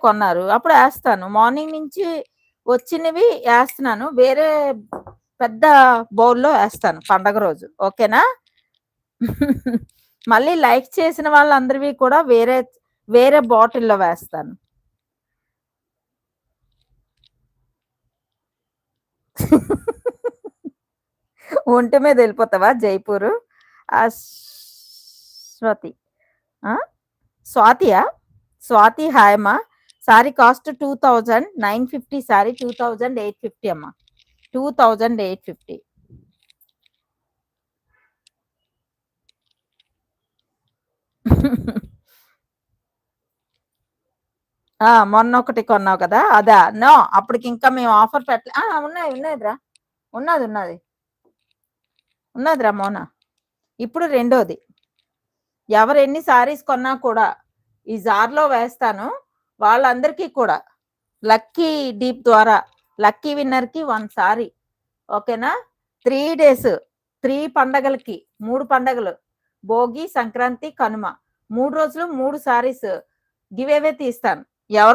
కొన్నారు. అప్పుడు ఏస్తాను. మార్నింగ్ నుంచి వచ్చినవి ఏస్తున్నాను. వేరే పెద్ద బౌల్‌లో ఏస్తాను పండగ రోజు. ఓకేనా? మళ్ళీ లైక్ చేసిన వాళ్ళందరివి కూడా వేరే వేరే బాటిల్‌లో వేస్తాను. ఒంటి మీద ఎళ్ళిపోతావా జైపూరు? స్వాతి. ఆ! స్వాతియా? స్వాతి హాయ్ అమ్మా. సారీ కాస్ట్ 2000 950 సారీ 2850 అమ్మా. 2850. ఆ! మొన్నొకటి కొన్నావు కదా! అదా? నో అప్పటికింకా మేము ఆఫర్ పెట్టలే. ఆ! ఉన్నాయి. ఉన్నాయిరా. ఉన్నాది. ఉన్నాది. ఉన్నాదిరా మోన. ఇప్పుడు రెండోది. ఎవరెన్ని శారీస్ కొన్నా కూడా ఈ జార్‌లో వేస్తాను. వాళ్ళందరికీ కూడా లక్కీ డీప్ ద్వారా లక్కీ విన్నర్‌కి 1 సారీ. ఓకేనా? 3 డేస్ 3 పండగలకి 3 పండగలు. భోగి, సంక్రాంతి, కనుమ. 3 రోజులు 3 సారీస్ గివ్ అవే తీస్తాను. ఎవరు